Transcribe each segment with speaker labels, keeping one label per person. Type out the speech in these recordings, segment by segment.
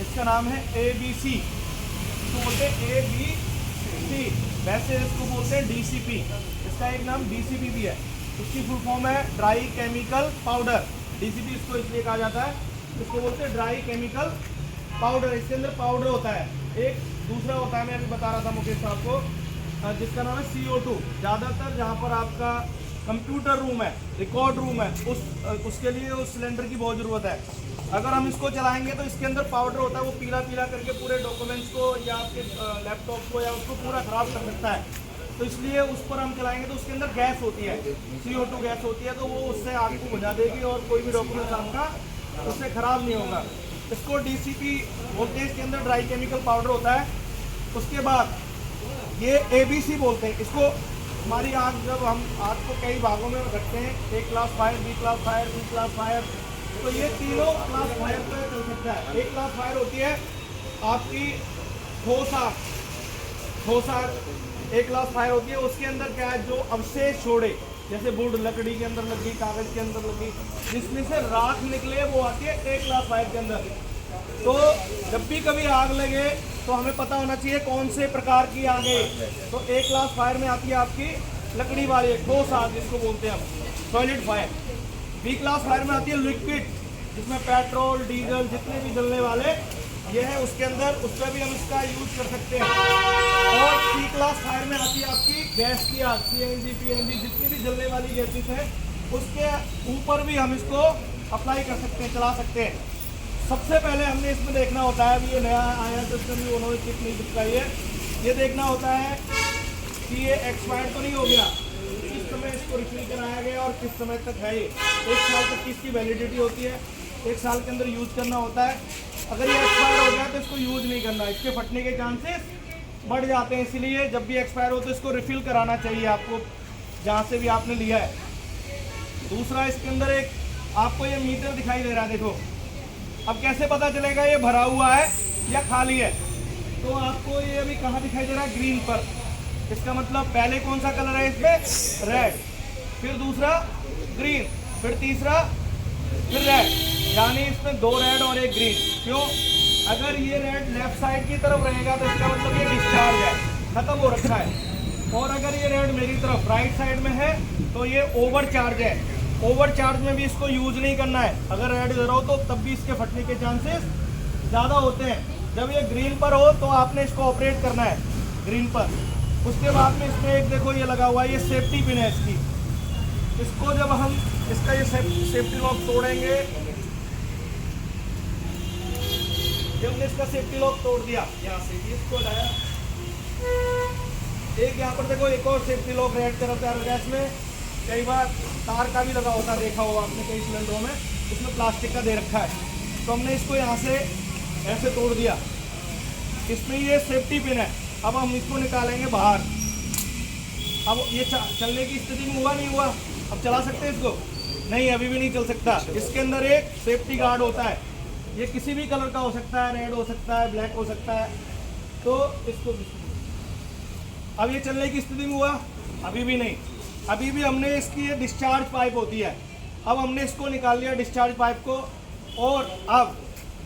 Speaker 1: इसका नाम है ABC, इसको बोलते हैं ABC, वैसे इसको बोलते हैं DCP, इसका एक नाम DCP भी है। इसकी फुल फॉर्म है ड्राई केमिकल पाउडर। DCP इसको इसलिए कहा जाता है, इसको बोलते हैं ड्राई केमिकल पाउडर। इसके अंदर पाउडर होता है, एक दूसरा होता है, मैं अभी बता रहा था मुकेश साहब को, जिसका नाम है CO2। ज़्यादातर जहाँ पर आपका कंप्यूटर रूम है, रिकॉर्ड रूम है, उसके लिए उस सिलेंडर की बहुत ज़रूरत है। अगर हम इसको चलाएंगे तो इसके अंदर पाउडर होता है, वो पीला पीला करके पूरे डॉक्यूमेंट्स को या आपके लैपटॉप को या उसको पूरा ख़राब कर सकता है। तो इसलिए उस पर हम चलाएंगे तो उसके अंदर गैस होती है, CO2 गैस होती है, तो वो उससे आग को बुझा देगी और कोई भी डॉक्यूमेंट आपका उससे ख़राब नहीं होगा। इसको DCP बोलते हैं, इसके अंदर ड्राई केमिकल पाउडर होता है। उसके बाद ये ABC बोलते हैं इसको। हमारी आग, जब हम आग को कई भागों में रखते हैं, A class fire, B class fire, B class fire, तो ये तीनों क्लास फायर पर चल सकता है। एक क्लास फायर होती है आपकी ठोस आग, एक क्लास फायर होती है, उसके अंदर क्या है, जो अवशेष छोड़े, जैसे वुड लकड़ी के अंदर लगी, कागज के अंदर लगी, जिसमें से राख निकले, वो आती है एक क्लास फायर के अंदर। तो जब भी कभी आग लगे तो हमें पता होना चाहिए कौन से प्रकार की आग है। तो एक क्लास फायर में आती है आपकी लकड़ी वाली ठोस आग, जिसको बोलते हैं हम solid fire. B class fire में आती है लिक्विड, जिसमें पेट्रोल डीजल जितने भी जलने वाले ये है उसके अंदर, उस पर भी हम इसका यूज कर सकते हैं। और C क्लास फायर में आती है आपकी गैस की आग, CNG PNG जितनी भी जलने वाली गैसेस है, उसके ऊपर भी हम इसको अप्लाई कर सकते हैं, चला सकते हैं। सबसे पहले हमने इसमें देखना होता है, अभी ये नया आया सिस्टम भी उन्होंने चिप नहीं चिपकाई है, ये देखना होता है कि ये एक्सपायर तो नहीं हो गया, किस समय इसको रिफिल कराया गया और किस समय तक है। ये 1 साल तक की इसकी वैलिडिटी होती है, 1 साल के अंदर यूज़ करना होता है। अगर ये एक्सपायर हो गया तो इसको यूज़ नहीं करना, इसके फटने के चांसेस बढ़ जाते हैं। इसीलिए जब भी एक्सपायर हो तो इसको रिफिल कराना चाहिए आपको, जहाँ से भी आपने लिया है। दूसरा, इसके अंदर एक आपको ये मीटर दिखाई दे रहा है, देखो। अब कैसे पता चलेगा ये भरा हुआ है या खाली है? तो आपको ये अभी कहाँ दिखाई दे रहा है, ग्रीन पर। इसका मतलब पहले कौन सा कलर है इसमें, रेड, फिर दूसरा ग्रीन, फिर तीसरा फिर रेड, यानी इसमें 2 रेड और 1 ग्रीन। क्यों? अगर ये रेड लेफ्ट साइड की तरफ रहेगा तो इसका मतलब ये डिस्चार्ज है, खत्म हो रखा है। और अगर ये रेड मेरी तरफ राइट साइड में है तो ये ओवर चार्ज है। ओवर चार्ज में भी इसको यूज नहीं करना है। अगर रेड इधर हो तो तब भी इसके फटने के चांसेस ज़्यादा होते हैं। जब ये ग्रीन पर हो तो आपने इसको ऑपरेट करना है, ग्रीन पर। उसके बाद में इसमें एक देखो ये लगा हुआ है, ये सेफ्टी पिन है इसकी। इसको जब हम इसका ये सेफ्टी लॉक तोड़ेंगे, जब हमने इसका सेफ्टी लॉक तोड़ दिया, यहाँ से इसको लाया, एक यहाँ पर देखो एक और सेफ्टी लॉक रेड तरफ है। गैस में कई बार तार का भी लगा होता है, देखा होगा आपने कई सिलेंडरों में, इसमें प्लास्टिक का दे रखा है। तो हमने इसको यहाँ से ऐसे तोड़ दिया, इसमें ये सेफ्टी पिन है। अब हम इसको निकालेंगे बाहर। अब ये चलने की स्थिति में हुआ नहीं हुआ, अब चला सकते हैं इसको? नहीं, अभी भी नहीं चल सकता। इसके अंदर एक सेफ्टी गार्ड होता है, ये किसी भी कलर का हो सकता है, रेड हो सकता है, ब्लैक हो सकता है। तो इसको अब ये चलने की स्थिति में हुआ? अभी भी नहीं। अभी भी हमने इसकी ये डिस्चार्ज पाइप होती है, अब हमने इसको निकाल लिया डिस्चार्ज पाइप को। और अब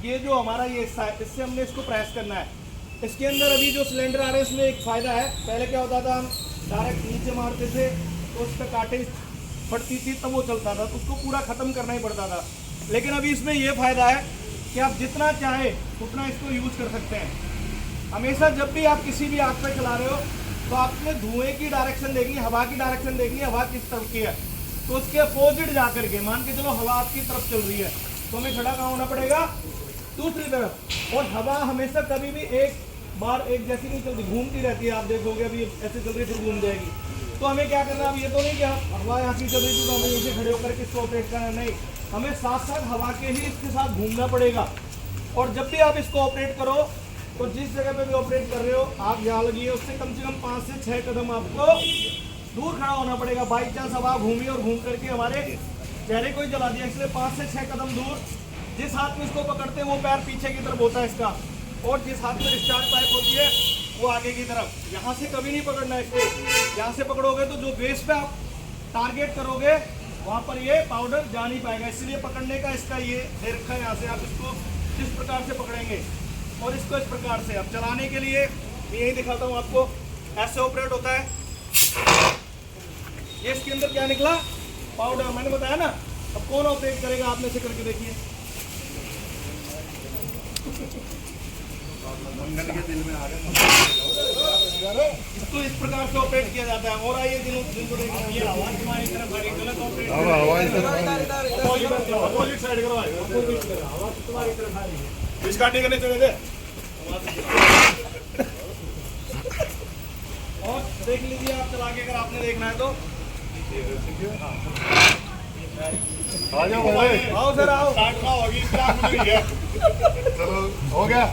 Speaker 1: ये जो हमारा ये हिस्सा है, इससे हमने इसको प्रेस करना है। इसके अंदर अभी जो सिलेंडर आ रहे हैं, इसमें एक फ़ायदा है। पहले क्या होता था, हम डायरेक्ट नीचे मारते थे तो उस पर कांटे फटती थी, तब वो चलता था, तो उसको पूरा ख़त्म करना ही पड़ता था। लेकिन अभी इसमें ये फ़ायदा है कि आप जितना चाहें उतना इसको यूज़ कर सकते हैं। हमेशा जब भी आप किसी भी आग पे चला रहे हो तो आपने धुएं की डायरेक्शन देखनी, हवा की डायरेक्शन देखनी, हवा किस तरफ की है। तो उसके अपोजिट जा करके, मान के चलो हवा आपकी तरफ चल रही है, तो हमें खड़ा कहाँ होना पड़ेगा, दूसरी तरफ। और हवा हमेशा कभी भी एक बार एक जैसी नहीं चलती, घूमती रहती है। आप देखोगे अभी ऐसे चल रही फिर घूम जाएगी। तो हमें क्या करना है, अब ये तो नहीं कि हवा यहाँ की चल रही थी तो हमें नीचे खड़े होकर के इसको ऑपरेट करना, नहीं, हमें साथ साथ हवा के ही इसके साथ घूमना पड़ेगा। और जब भी आप इसको ऑपरेट करो तो जिस जगह पे भी ऑपरेट कर रहे हो, आग जहाँ लगी है उससे कम से कम 5 से 6 कदम आपको दूर खड़ा होना पड़ेगा। बाई चांस हवा घूमी और घूम करके हमारे चेहरे को ही जला दिया, इसलिए 5 से 6 कदम दूर। जिस हाथ में इसको पकड़ते हैं वो पैर पीछे की तरफ होता है इसका, और जिस हाथ में डिस्चार्ज पाइप होती है वो आगे की तरफ। यहाँ से कभी नहीं पकड़ना है इसको। यहाँ से पकड़ोगे तो जो बेस पे आप टारगेट करोगे वहाँ पर ये पाउडर जा नहीं पाएगा, इसलिए पकड़ने का इसका ये दे रखा है। यहाँ से आप इसको जिस प्रकार से पकड़ेंगे और इसको इस प्रकार से। अब चलाने के लिए मैं यही दिखाता हूँ आपको, ऐसे ऑपरेट होता है। ये इसके अंदर क्या निकला, पाउडर, मैंने बताया ना। अब कौन ऑपरेट करेगा, आप में से करके देखिए।
Speaker 2: मंगल के दिल में आ गए।
Speaker 1: इसको इस प्रकार से ऑपरेट किया जाता है। और आइए जिनको देखना, ये आवाज तुम्हारी तरफ आ रही, गलत ऑपरेट, अपोजिट साइड करो, आवाज तुम्हारी तरफ आ रही है। इस काटने करने चले थे और देख लीजिए आप चला के, अगर आपने देखना है तो।
Speaker 2: आ जाओ भाई,
Speaker 1: आओ सर आओ।
Speaker 2: होगी चलो हो गया।